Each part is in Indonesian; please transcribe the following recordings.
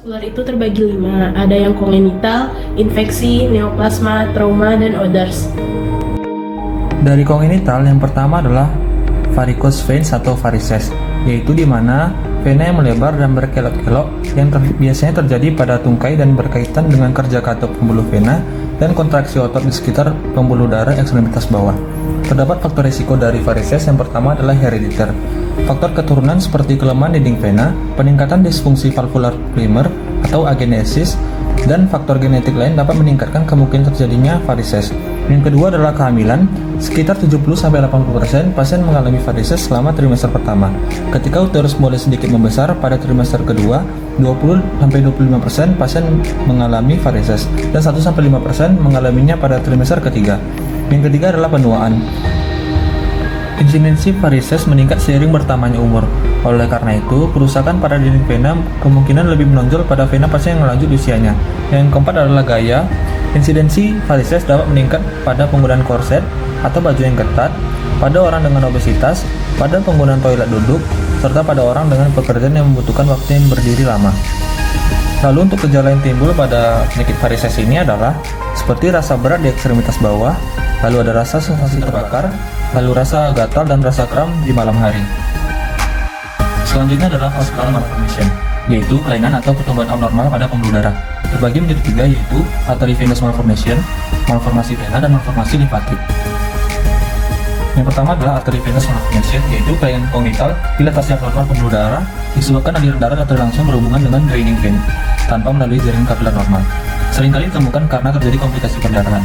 Vaskular itu terbagi 5, ada yang kongenital, infeksi, neoplasma, trauma, dan others. Dari kongenital, yang pertama adalah varicose veins atau varices, yaitu di mana vena yang melebar dan berkelok-kelok yang biasanya terjadi pada tungkai dan berkaitan dengan kerja katup pembuluh vena dan kontraksi otot di sekitar pembuluh darah ekstremitas bawah. Terdapat faktor risiko dari varices. Yang pertama adalah herediter. Faktor keturunan seperti kelemahan dinding vena, peningkatan disfungsi valvular primer atau agenesis, dan faktor genetik lain dapat meningkatkan kemungkinan terjadinya varices. Yang kedua adalah kehamilan. Sekitar 70-80% pasien mengalami varices selama trimester pertama. Ketika uterus mulai sedikit membesar pada trimester kedua, 20-25% pasien mengalami varices dan 1-5% mengalaminya pada trimester ketiga. Yang ketiga adalah penuaan. Insidensi varices meningkat seiring bertambahnya umur. Oleh karena itu, kerusakan pada dinding vena kemungkinan lebih menonjol pada vena pasien yang lanjut usianya. Yang keempat adalah gaya. Insidensi varices dapat meningkat pada penggunaan korset atau baju yang ketat, pada orang dengan obesitas, pada penggunaan toilet duduk, serta pada orang dengan pekerjaan yang membutuhkan waktu yang berdiri lama. Lalu untuk gejala yang timbul pada penyakit varices ini adalah seperti rasa berat di ekstremitas bawah, lalu ada rasa sensasi terbakar, lalu rasa gatal dan rasa kram di malam hari. Selanjutnya adalah vascular malformation, yaitu kelainan atau pertumbuhan abnormal pada pembuluh darah. Terbagi menjadi 3, yaitu arteriovenous malformation, malformasi vena, dan malformasi limfatik. Yang pertama adalah arteriovenous malformation, yaitu kelainan kongenital dilatasi abnormal pembuluh darah disebabkan aliran darah arteri langsung berhubungan dengan draining vein tanpa melalui jaringan kapiler normal. Seringkali ditemukan karena terjadi komplikasi perdarahan.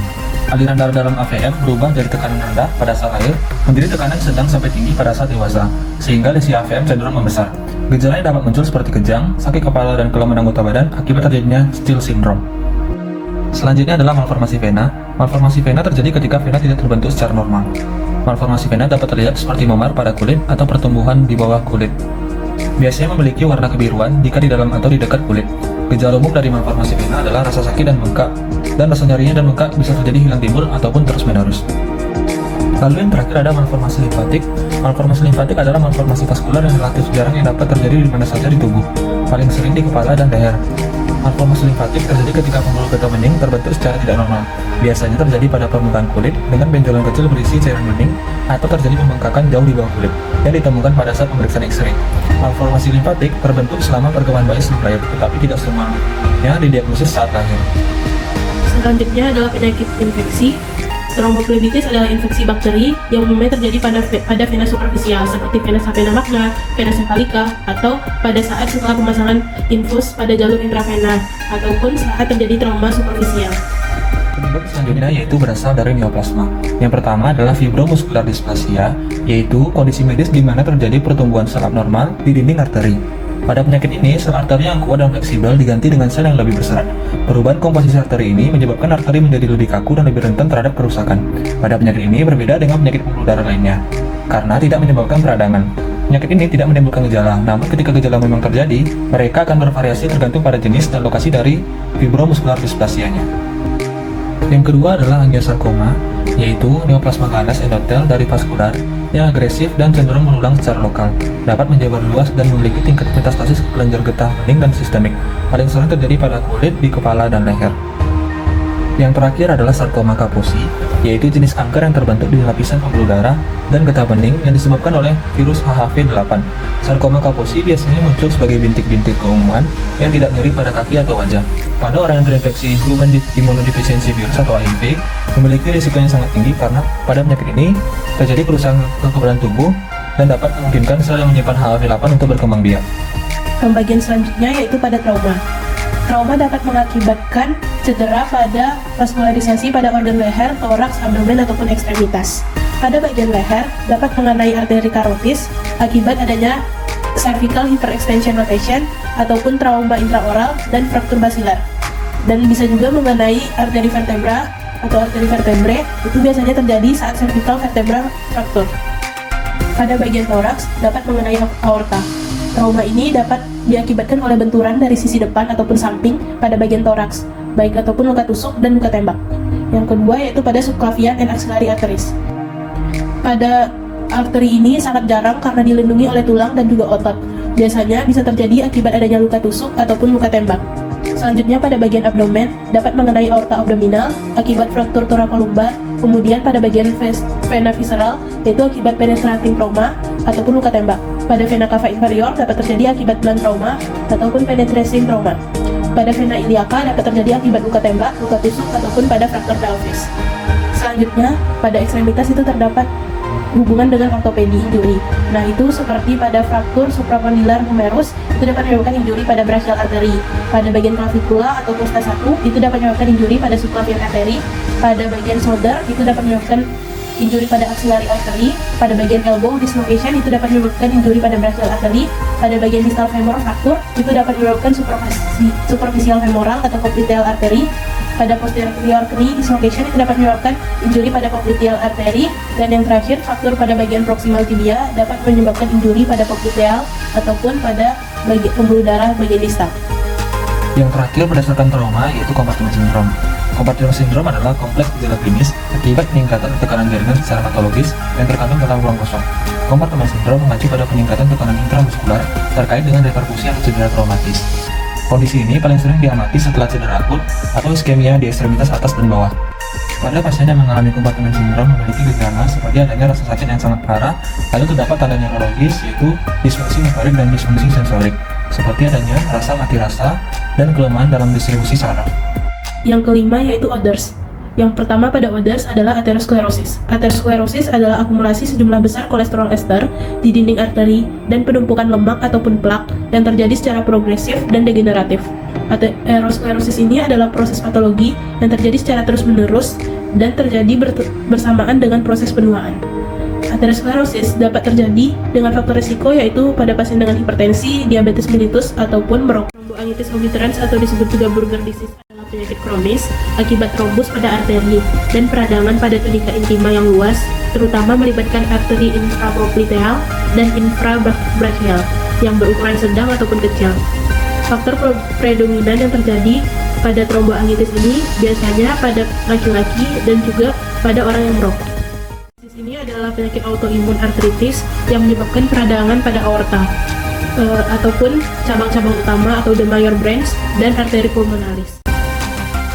Aliran darah dalam AVM berubah dari tekanan rendah pada saat lahir menjadi tekanan sedang sampai tinggi pada saat dewasa, sehingga lesi AVM cenderung membesar. Gejala yang dapat muncul seperti kejang, sakit kepala, dan kelemahan anggota badan akibat terjadinya Still syndrome. Selanjutnya adalah malformasi vena. Malformasi vena terjadi ketika vena tidak terbentuk secara normal. Malformasi vena dapat terlihat seperti memar pada kulit atau pertumbuhan di bawah kulit. Biasanya memiliki warna kebiruan jika di dalam atau di dekat kulit. Gejala umum dari malformasi vena adalah rasa sakit dan bengkak, dan rasa nyerinya dan bengkak bisa terjadi hilang timbul ataupun terus-menerus. Lalu yang terakhir ada malformasi limfatik. Malformasi limfatik adalah malformasi vaskular yang relatif jarang yang dapat terjadi di mana saja di tubuh, paling sering di kepala dan leher. Malformasi limfatik terjadi ketika pembuluh getah bening terbentuk secara tidak normal. Biasanya terjadi pada permukaan kulit dengan benjolan kecil berisi cairan bening, atau terjadi pembengkakan jauh di bawah kulit yang ditemukan pada saat pemeriksaan X-ray. Malformasi limfatik terbentuk selama perkembangan bayi sebelum lahir, tetapi tidak semuanya didiagnosis saat lahir. Selanjutnya adalah penyakit infeksi. Tromboflebitis adalah infeksi bakteri yang umumnya terjadi pada vena superficial seperti vena sapena magna, vena cephalica, atau pada saat setelah pemasangan infus pada jalur intravena ataupun saat terjadi trauma superficial. Penyebab selanjutnya yaitu berasal dari neoplasma. Yang pertama adalah fibromuscular dysplasia, yaitu kondisi medis di mana terjadi pertumbuhan sel abnormal di dinding arteri. Pada penyakit ini, sel arteri yang kuat dan fleksibel diganti dengan sel yang lebih berserat. Perubahan komposisi arteri ini menyebabkan arteri menjadi lebih kaku dan lebih rentan terhadap kerusakan. Pada penyakit ini berbeda dengan penyakit pembuluh darah lainnya, karena tidak menyebabkan peradangan. Penyakit ini tidak menimbulkan gejala, namun ketika gejala memang terjadi, mereka akan bervariasi tergantung pada jenis dan lokasi dari fibromuscular dysplasianya. Yang kedua adalah angiosarkoma, yaitu neoplasma ganas endotel dari vaskular yang agresif dan cenderung berulang secara lokal, dapat menjabar luas dan memiliki tingkat metastasis ke kelenjar getah bening dan sistemik. Paling sering terjadi pada kulit, di kepala, dan leher. Yang terakhir adalah sarkoma kaposi, yaitu jenis kanker yang terbentuk di lapisan pembuluh darah dan getah bening yang disebabkan oleh virus HHV8. Sarkoma kaposi biasanya muncul sebagai bintik-bintik keumuman yang tidak nyeri pada kaki atau wajah. Pada orang yang terinfeksi human immunodeficiency virus atau HIV, memiliki risiko yang sangat tinggi karena pada penyakit ini terjadi kerusakan kekebalan tubuh dan dapat memungkinkan sel yang menyimpan HHV8 untuk berkembang biak. Pembagian selanjutnya yaitu pada trauma. Trauma dapat mengakibatkan cedera pada vaskularisasi pada organ leher, toraks, abdomen, ataupun ekstremitas. Pada bagian leher dapat mengenai arteri karotis akibat adanya cervical hyperextension rotation ataupun trauma intraoral dan fraktur basilar. Dan bisa juga mengenai arteri vertebra atau arteri vertebrae, itu biasanya terjadi saat cervical vertebra fraktur. Pada bagian toraks dapat mengenai aorta. Trauma ini dapat diakibatkan oleh benturan dari sisi depan ataupun samping pada bagian toraks, baik ataupun luka tusuk dan luka tembak. Yang kedua yaitu pada subclavian and axillary arteries. Pada arteri ini sangat jarang karena dilindungi oleh tulang dan juga otot. Biasanya bisa terjadi akibat adanya luka tusuk ataupun luka tembak. Selanjutnya pada bagian abdomen dapat mengenai aorta abdominal akibat fraktur thoracolumbar, kemudian pada bagian vena visceral yaitu akibat penetrating trauma ataupun luka tembak. Pada vena cava inferior dapat terjadi akibat blunt trauma ataupun penetrating trauma. Pada vena iliaca dapat terjadi akibat luka tembak, luka tusuk ataupun pada fraktur pelvis. Selanjutnya pada ekstremitas itu terdapat hubungan dengan ortopedi injury. Nah, itu seperti pada fraktur supracondylar humerus itu dapat menyebabkan injury pada brachial artery. Pada bagian clavicula atau costa 1 itu dapat menyebabkan injury pada subclavian artery. Pada bagian shoulder itu dapat menyebabkan injury pada axillary artery. Pada bagian elbow dislocation itu dapat menyebabkan injury pada brachial artery. Pada bagian distal femur fracture itu dapat menyebabkan superficial femoral atau popliteal artery. Pada posterior knee dislocation itu dapat menyebabkan injury pada popliteal artery. Dan yang terakhir, fraktur pada bagian proximal tibia dapat menyebabkan injury pada popliteal ataupun pada bagian pembuluh darah bagian distal. Yang terakhir berdasarkan trauma yaitu compartment syndrome. Compartment syndrome adalah kompleks gejala klinis akibat peningkatan tekanan jaringan secara patologis yang terkandung dalam ruang kosong. Compartment syndrome mengacu pada peningkatan tekanan intramuskular terkait dengan reperkusi atau cedera traumatis. Kondisi ini paling sering diamati setelah cedera akut atau iskemia di ekstremitas atas dan bawah. Pada pasien yang mengalami compartment syndrome memiliki gejala seperti adanya rasa sakit yang sangat parah, lalu terdapat tanda neurologis yaitu disfungsi motorik dan disfungsi sensorik, seperti adanya rasa mati rasa dan kelemahan dalam distribusi saraf. Yang kelima yaitu odors. Yang pertama pada odors adalah aterosklerosis. Aterosklerosis adalah akumulasi sejumlah besar kolesterol ester di dinding arteri dan penumpukan lemak ataupun plak yang terjadi secara progresif dan degeneratif. Aterosklerosis ini adalah proses patologi yang terjadi secara terus-menerus dan terjadi bersamaan dengan proses penuaan. Aterosklerosis dapat terjadi dengan faktor risiko yaitu pada pasien dengan hipertensi, diabetes mellitus, ataupun merokok. Thromboangitis obliterans atau disebut juga Buerger disease adalah penyakit kronis akibat trombus pada arteri dan peradangan pada tunika intima yang luas, terutama melibatkan arteri infrapopliteal dan infrabrachial yang berukuran sedang ataupun kecil. Faktor predominan yang terjadi pada tromboangitis ini biasanya pada laki-laki dan juga pada orang yang merokok. Ini adalah penyakit autoimun artritis yang menyebabkan peradangan pada aorta ataupun cabang-cabang utama atau the major branch dan arteri pulmonalis.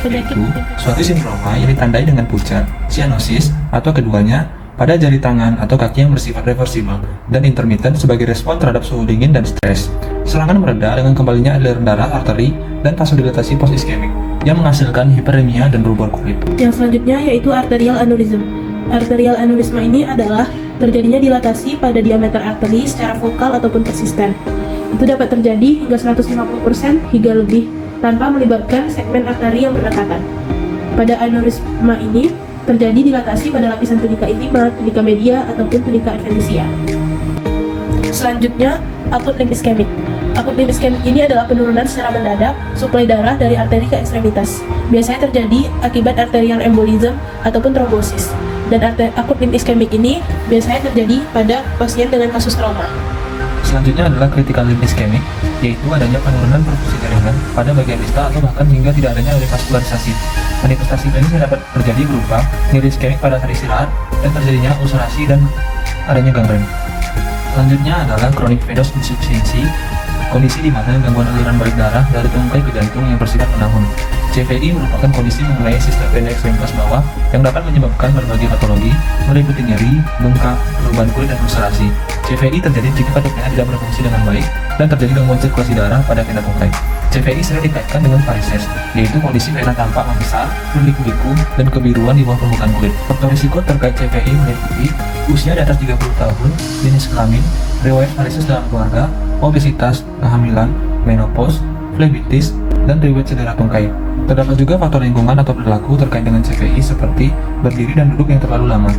Penyakit suatu sindroma yang ditandai dengan pucat, cyanosis, atau keduanya pada jari tangan atau kaki yang bersifat reversibel dan intermittent sebagai respon terhadap suhu dingin dan stres. Serangan mereda dengan kembalinya aliran darah arteri dan vasodilatasi post-iskemik yang menghasilkan hiperemia dan rubor kulit. Yang selanjutnya yaitu arterial aneurysm. Arterial aneurysma ini adalah terjadinya dilatasi pada diameter arteri secara vokal ataupun persisten. Itu dapat terjadi hingga 150% hingga lebih tanpa melibatkan segmen arteri yang berdekatan. Pada aneurisma ini terjadi dilatasi pada lapisan tunika intima, tunika media, ataupun tunika adventitia. Selanjutnya, akut limb iskemik. Akut limb iskemik ini adalah penurunan secara mendadak suplai darah dari arteri ke ekstremitas. Biasanya terjadi akibat arterial embolism ataupun trombosis. Dan akut limb iskemik ini biasanya terjadi pada pasien dengan kasus trauma. Selanjutnya adalah critical limb ischemic, yaitu adanya penurunan perfusi jaringan pada bagian distal atau bahkan hingga tidak adanya revaskularisasi. Manifestasi klinisnya dapat terjadi berupa nyeri iskemik pada sari istirahat dan terjadinya ulcerasi dan adanya gangren. Selanjutnya adalah chronic venous insufficiency, kondisi di mana gangguan aliran balik darah dari tungkai ke jantung yang bersifat menahun. CVI merupakan kondisi mengenai sistem vena ekstremitas bawah yang dapat menyebabkan berbagai patologi, meliputi nyeri, bengkak, perubahan kulit, dan ulcerasi. CVI terjadi jika katup vena tidak berfungsi dengan baik dan terjadi gangguan sirkulasi darah pada vena tungkai. CVI sering dikaitkan dengan varises, yaitu kondisi vena tampak membesar, berliku-liku, dan kebiruan di bawah permukaan kulit. Faktor risiko terkait CVI meliputi usia di atas 30 tahun, jenis kelamin, riwayat varises dalam keluarga, obesitas, kehamilan, menopause, flebitis, dan riwayat cedera tungkai. Terdapat juga faktor lingkungan atau perilaku terkait dengan CVI seperti berdiri dan duduk yang terlalu lama.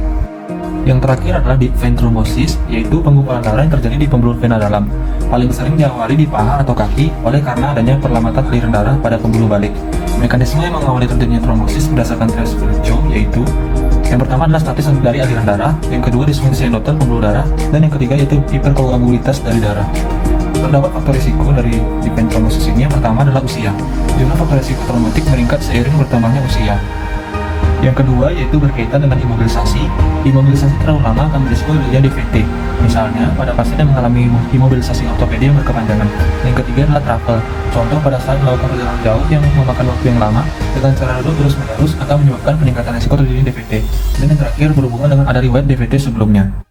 Yang terakhir adalah deep vein thrombosis, yaitu penggumpalan darah yang terjadi di pembuluh vena dalam. Paling sering diawali di paha atau kaki oleh karena adanya perlambatan aliran darah pada pembuluh balik. Mekanisme yang mengawali terjadinya trombosis berdasarkan Tresville, yaitu yang pertama adalah statis dari aliran darah, yang kedua disfungsi endotel pembuluh darah, dan yang ketiga yaitu hiperkoagulitas dari darah. Terdapat faktor risiko dari deep vein thrombosis ini. Yang pertama adalah usia. Jumlah faktor risiko traumatik meningkat seiring bertambahnya usia. Yang kedua yaitu berkaitan dengan imobilisasi. Imobilisasi terlalu lama akan berisiko terjadinya DVT. Misalnya pada pasien yang mengalami imobilisasi ortopedi yang berkepanjangan. Yang ketiga adalah travel. Contoh pada saat melakukan perjalanan jauh yang memakan waktu yang lama dengan cara duduk terus-menerus akan menyebabkan peningkatan risiko terjadinya DVT. Dan yang terakhir berhubungan dengan ada riwayat DVT sebelumnya.